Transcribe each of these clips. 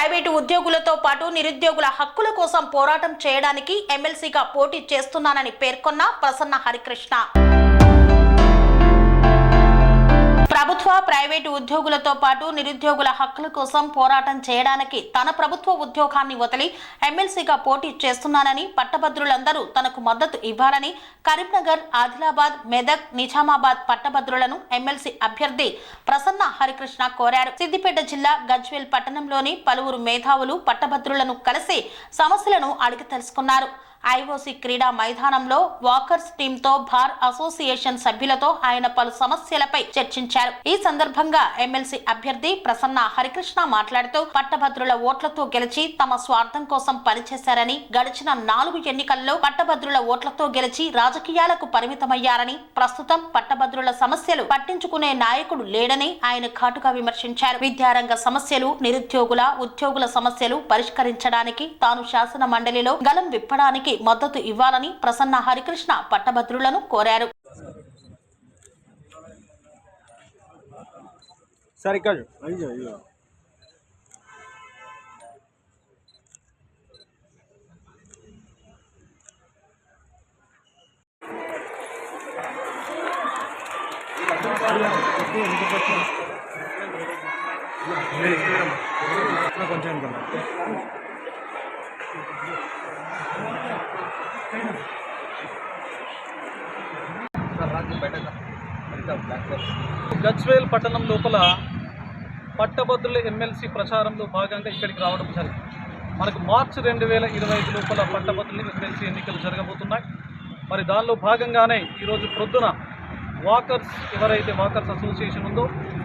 Private ఉద్యోగులతో పాటు నిరుద్యోగుల హక్కుల కోసం పోరాటం చేయడానికి ఎమ్మెల్సీగా పోటీ చేస్తున్నానని పేర్కొన్న ప్రసన్న హరికృష్ణ. ప్రభుత్వ ప్రైవేటు ఉద్యోగులతో పాటు నిరుద్యోగుల హక్కుల కోసం పోరాటం చేయడానికి తన ప్రభుత్వ ఉద్యోగాన్ని వదిలి ఎమ్మెల్సీగా పోటీ చేస్తున్నానని, పట్టభద్రులందరూ తనకు మద్దతు ఇవ్వాలని కరీంనగర్, ఆదిలాబాద్, మెదక్, నిజామాబాద్ పట్టభద్రులను ఎమ్మెల్సీ అభ్యర్థి ప్రసన్న హరికృష్ణ కోరారు. సిద్దిపేట జిల్లా గజ్వేల్ పట్టణంలోని పలువురు మేధావులు పట్టభద్రులను కలిసి సమస్యలను అడిగి తెలుసుకున్నారు. ఐఓసీ క్రీడా మైదానంలో వాకర్స్ టీంతో బార్ అసోసియేషన్ సభ్యులతో ఆయన పలు సమస్యలపై చర్చించారు. ఈ సందర్భంగా ఎమ్మెల్సీ అభ్యర్థి ప్రసన్న హరికృష్ణ మాట్లాడుతూ పట్టభద్రుల ఓట్లతో గెలిచి తమ స్వార్థం కోసం పనిచేశారని, గడిచిన 4 ఎన్నికల్లో పట్టభద్రుల ఓట్లతో గెలిచి రాజకీయాలకు పరిమితమయ్యారని, ప్రస్తుతం పట్టభద్రుల సమస్యలు పట్టించుకునే నాయకుడు లేడని ఆయన ఘాటుగా విమర్శించారు. విద్యారంగ సమస్యలు, నిరుద్యోగుల, ఉద్యోగుల సమస్యలు పరిష్కరించడానికి తాను శాసన మండలిలో గలం విప్పడానికి మద్దతు ఇవ్వాలని ప్రసన్న హరికృష్ణ పట్టభద్రులను కోరారు. గజ్వేల్ పట్టణం లోపల పట్టభద్రుల ఎమ్మెల్సీ ప్రచారంలో భాగంగా ఇక్కడికి రావడం జరిగింది. మనకు మార్చి 2025 లోపల పట్టభద్రుల ఎమ్మెల్సీ ఎన్నికలు జరగబోతున్నాయి. మరి దానిలో భాగంగానే ఈరోజు ప్రొద్దున ఎవరైతే వాకర్స్ అసోసియేషన్ ఉందో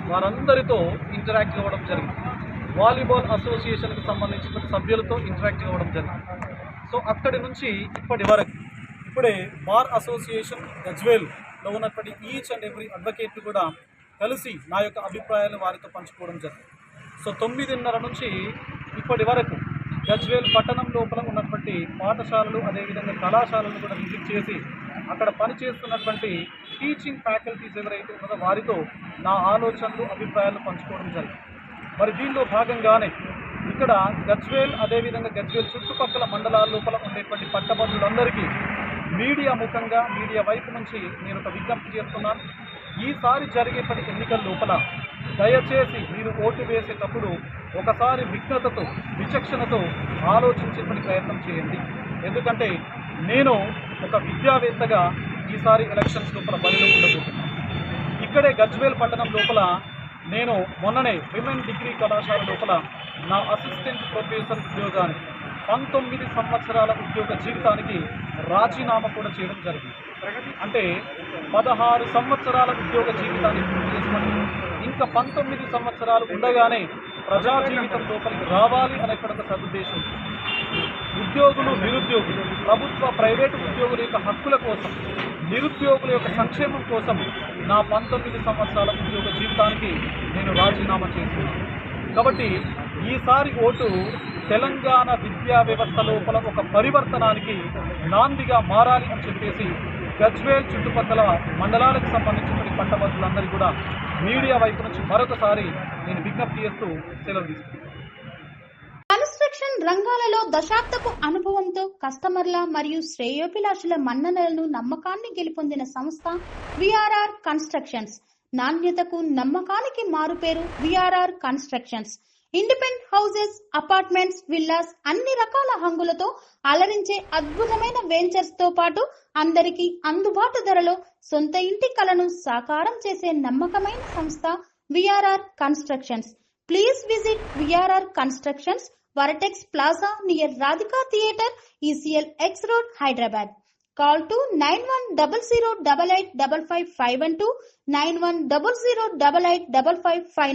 వారందరితో ఇంటరాక్ట్ అవ్వడం జరిగింది. వాలీబాల్ అసోసియేషన్కి సంబంధించిన సభ్యులతో ఇంటరాక్ట్ అవ్వడం జరిగింది. సో అక్కడి నుంచి ఇప్పటి వరకు ఇప్పుడే బార్ అసోసియేషన్ గజ్వేల్లో ఉన్నటువంటి ఈచ్ అండ్ ఎవ్రీ అడ్వకేట్ కూడా కలిసి నా యొక్క అభిప్రాయాలు వారితో పంచుకోవడం జరిగింది. సో 9:30 నుంచి ఇప్పటి వరకు గజ్వేల్ పట్టణం లోపల ఉన్నటువంటి పాఠశాలలు, అదేవిధంగా కళాశాలలు కూడా విజిట్ చేసి అక్కడ పనిచేస్తున్నటువంటి టీచింగ్ ఫ్యాకల్టీస్ ఎవరైతే ఉన్నారో వారితో నా ఆలోచనలు, అభిప్రాయాలు పంచుకోవడం జరిగింది. మరి దీనిలో భాగంగానే ఇక్కడ గజ్వేల్, అదేవిధంగా గజ్వేల్ చుట్టుపక్కల మండలాల లోపల ఉండేటువంటి పట్టభద్రులందరికీ మీడియా ముఖంగా, మీడియా వైపు నుంచి నేను ఒక విజ్ఞప్తి చేస్తున్నాను. ఈసారి జరిగేపటి ఎన్నికల లోపల దయచేసి మీరు ఓటు వేసేటప్పుడు ఒకసారి విఘ్నతతో, విచక్షణతో ఆలోచించేపటి ప్రయత్నం చేయండి. ఎందుకంటే నేను ఒక విద్యావేత్తగా ఈసారి ఎలక్షన్స్ లోపల బరిలో ఉండబోతున్నాను. ఇక్కడే గజ్వేల్ పట్టణం లోపల నేను మొన్ననే విమెన్ డిగ్రీ కళాశాల లోపల నా అసిస్టెంట్ ప్రొఫెసర్ ఉద్యోగానికి 19 సంవత్సరాల ఉద్యోగ జీవితానికి రాజీనామా కూడా చేయడం జరిగింది. అంటే 16 సంవత్సరాల ఉద్యోగ జీవితాన్ని పూర్తి చేసుకొని ఇంకా 19 సంవత్సరాలు ఉండగానే ప్రజా జీవితం లోపలికి రావాలి అనేటువంటి సదుద్దేశం. ఉద్యోగులు, నిరుద్యోగులు, ప్రభుత్వ ప్రైవేటు ఉద్యోగుల యొక్క హక్కుల కోసం, నిరుద్యోగుల యొక్క సంక్షేమం కోసం నా 19 సంవత్సరాల ఉద్యోగ జీవితానికి నేను రాజీనామా చేస్తున్నాను. కాబట్టి ఈసారి ఓటు తెలంగాణ విద్యా వ్యవస్థ లోపల ఒక పరివర్తనానికి నాందిగా మారాలి అని చెప్పేసి గజ్వేల్ చుట్టుపక్కల మండలాలకు సంబంధించిన పట్టభద్రులందరికీ కూడా మీడియా వైపు నుంచి మరొకసారి నేను విజ్ఞప్తి చేస్తూ సెలవు తీసుకుంటాను. కన్స్ట్రక్షన్ రంగాలలో దశాబ్దపు అనుభవంతో కస్టమర్ల మరియు శ్రేయోభిలాషుల మన్ననలను, నమ్మకాన్ని గెలుపొందిన సంస్థ విఆర్ఆర్ కన్స్ట్రక్షన్స్. నాణ్యతకు, నమ్మకానికి మారుపేరు VRR constructions. Independent houses, apartments, villas అన్ని రకాల హంగులతో అలరించే అద్భుతమైన వెంచర్స్ తో పాటు అందరికీ అందుబాటు ధరలో సొంత ఇంటి కలను సాకారం చేసే నమ్మకమైన సంస్థ VRR constructions. Please visit VRR constructions, వరటెక్స్ plaza near Radhika theatre, ECL X Road, Hyderabad. Call to 910088555512, 9100885555.